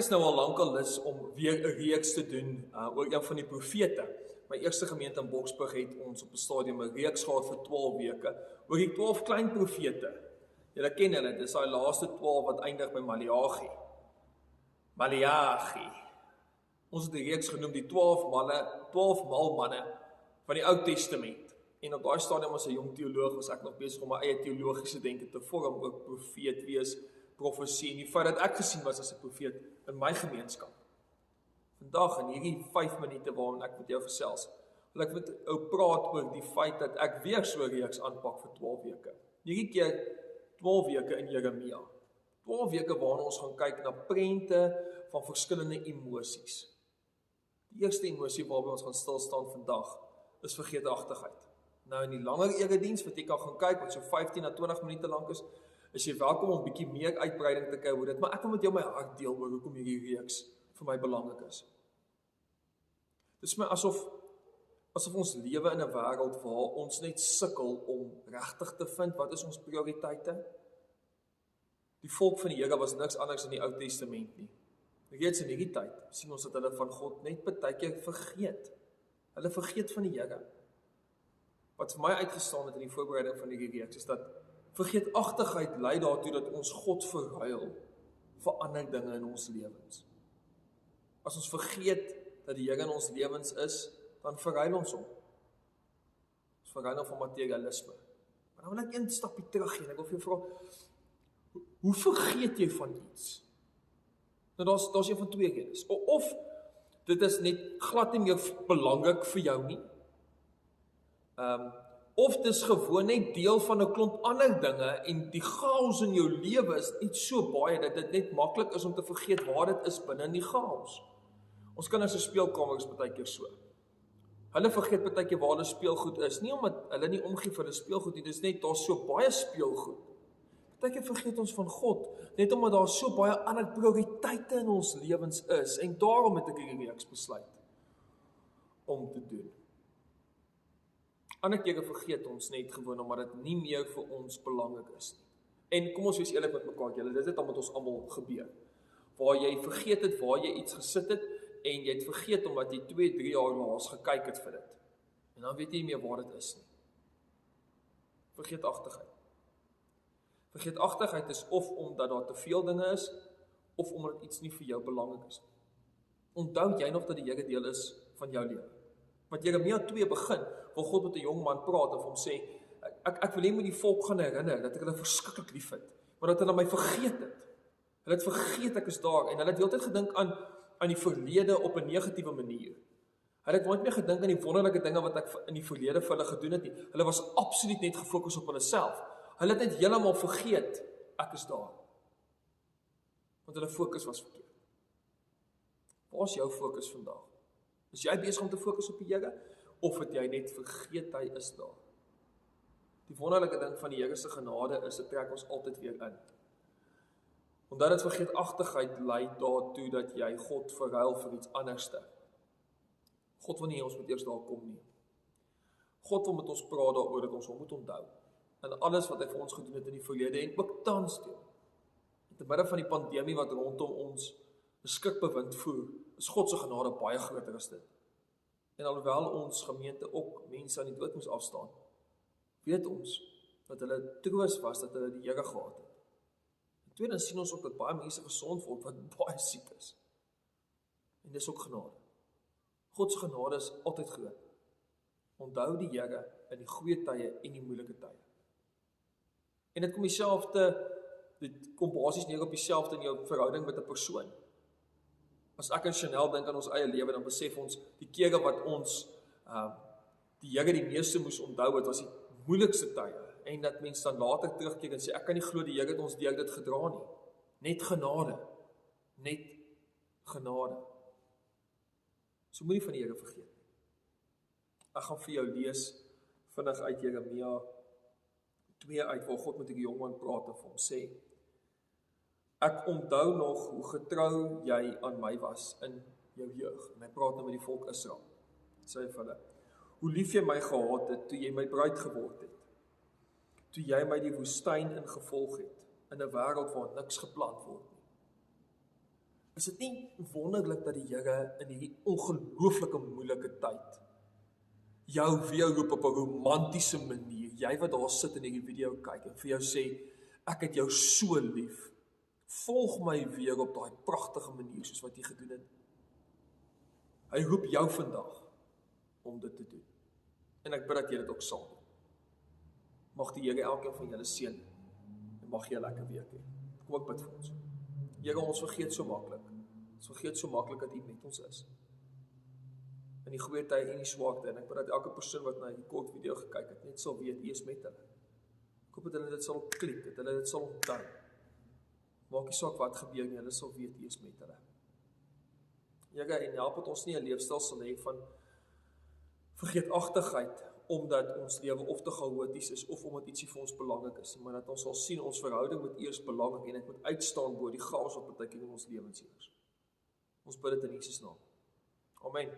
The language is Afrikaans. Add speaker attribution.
Speaker 1: is nou al lankal lus om weer 'n reeks te doen oor een van die profete. My eerste gemeente in Boksburg het ons op 'n stadium 'n reeks gehad vir 12 weke oor die 12 klein profete. Julle ken hulle, dis daai laaste 12 wat eindig by Maleagi. Ons het die reeks genoem die 12 mal manne van die Ou Testament. En op daai stadium as 'n jong teoloog was ek nog besig om my eie teologiese denke te vorm, ook profeet wees, profesie, en die feit dat ek gesien was as 'n profeet in my gemeenskap. Vandag in hierdie 5 minute waarin ek met jou gesels, wil ek met jou praat oor die feit dat ek weer so 'n reeks aanpak vir 12 weke. Hierdie keer 12 weke in Jeremia. 12 weke waarin ons gaan kyk na prente van verskillende emosies. Die eerste emosie waarby ons gaan stil staan vandag is vergeetachtigheid. Nou in die langer erediens wat jy kan gaan kyk, wat so 15 na 20 minute lank is jy welkom om 'n bietjie meer uitbreiding te kyk oor dit, maar ek wil met jou my hart deel oor hoekom hierdie reeks vir my belangrik is. Dit is my asof ons lewe in 'n wêreld waar ons net sukkel om regtig te vind wat is ons prioriteite. Die volk van die Here was niks anders in die Ou Testament nie. Reeds in hierdie tyd sien ons dat hulle van God net baie keer vergeet. Hulle vergeet van die Here. Wat vir my uitgestaan het in die voorbereiding van hierdie reeks is dat vergeetachtigheid lei daartoe dat ons God verruil vir ander dinge in ons lewens. As ons vergeet dat die Here in ons lewens is, dan verruil ons hom. Ons verruil hom van materialisme. Maar dan wil ek een stapie terug gee en ek wil vir jou vra, hoe vergeet jy van iets? Nou daar's een van twee redes. Of dit is net glad nie meer belangrik vir jou nie. Of dit is gewoon net deel van 'n klomp ander dinge en die chaos in jou lewe is net so baie dat dit net maklik is om te vergeet waar dit is binne in die chaos. Ons kinders se speelkamer is baie keer so. Hulle vergeet baie keer waar hulle speelgoed is, nie omdat hulle nie omgee vir hulle speelgoed nie, dis net daar's so baie speelgoed. Baie keer vergeet ons van God, net omdat daar so baie ander prioriteite in ons lewens is en daarom het ek hierdie reeks besluit om te doen. Ander kere vergeet ons net gewoon omdat dit nie meer vir ons belangrik is nie. En kom ons wees eerlik met mekaar, julle, dit het al met ons almal gebeur. Waar jy vergeet het waar jy iets gesit het en jy het vergeet omdat jy 2-3 jaar laas gekyk het vir dit. En dan weet jy nie meer waar dit is nie. Vergeetachtigheid. Vergeetachtigheid is of omdat daar te veel dinge is of omdat iets nie vir jou belangrik is. Onthou jy nog dat die Here deel is van jou lewe? Want Jeremia 2 begin, waar God met 'n jong man praat en hom sê, ek wil hê moet die volk gaan herinner, dat ek hulle verskriklik lief het, maar dat hulle my vergeet het. Hulle het vergeet ek is daar, en hulle het heeltyd gedink aan die verlede op 'n negatiewe manier. Hulle het nooit meer gedink aan die wonderlike dinge wat ek in die verlede vir hulle gedoen het nie. Hulle was absoluut net gefokus op hulle self. Hulle het net heeltemal vergeet, ek is daar. Want hulle fokus was verkeerd. Waar is jou fokus vandag? Is jy besig om te fokus op die Here, of het jy net vergeet hy is daar? Die wonderlike ding van die Here se genade is, dit trek ons altyd weer in. Omdat dit vergeetachtigheid lei daartoe dat jy God verruil vir iets anderste. God wil nie ons moet eers daar kom nie. God wil met ons praat daaroor dat ons hom moet onthou. En alles wat hy vir ons gedoen het in die verlede en ook tans doen. In te midde van die pandemie wat rondom ons 'n skrikbewind voer, is God se genade baie groter as dit. En alhoewel ons gemeente ook mense aan die dood moes afstaan, weet ons dat hulle troos was dat hulle die Here gehad het. En tweedens sien ons ook dat baie mense gesond word wat baie siek is. En dis ook genade. God se genade is altyd groot. Onthou die Here in die goeie tye en die moeilike tye. En dit kom basies neer op dieselfde in jou verhouding met 'n persoon. As ek en Chanel dink aan ons eie lewe, dan besef ons die kere wat ons die Here die meeste moes onthou het, was die moeilikste tye. En dat mense dan later terugkyk en sê, ek kan nie glo die Here het ons deur dit gedra nie. Net genade. Net genade. So moenie van die Here vergeet nie. Ek gaan vir jou lees vinnig uit Jeremia 2 uit, waar God met die jong man praat en vir hom sê, ek onthou nog hoe getrou jy aan my was in jou jeug. En hy praat nou met die volk Israel. Sê hy vir hulle, hoe lief jy my gehad het toe jy my bruid geword het. Toe jy my die woestyn ingevolg het, in 'n wêreld waar niks geplant word nie. Is dit nie wonderlik dat die Here in hierdie ongelooflike moeilike tyd jou weer roep op 'n romantiese manier, jy wat daar sit in hierdie video kyk en vir jou sê, ek het jou so lief, volg my weer op daai pragtige manier soos wat jy gedoen het. Hy roep jou vandag om dit te doen. En ek bid dat jy dit ook sal doen. Mag die Here elkeen van julle seën en mag jy 'n lekker week hê. Kom ek bid vir ons. Here, ons vergeet so maklik. Ons vergeet so maklik dat U met ons is. In die goeie tye en die swaar tye. En ek bid dat elke persoon wat na hierdie kort video gekyk het, net sal weet U is met hulle. Ek hoop dat hulle dit sal klik, dat hulle dit sal onthou. Maak nie saak wat gebeur nie, hulle sal weet U is met hulle. Here, en help dat ons nie 'n leefstyl sal hê van vergeetachtigheid, omdat ons lewe of te chaoties is, of omdat ietsie vir ons belangrik is, maar dat ons sal sien, ons verhouding moet eers belangrik, en dit moet uitstaan bo die chaos wat partykeer in ons lewens is. Ons bid dit in Jesus naam. Amen.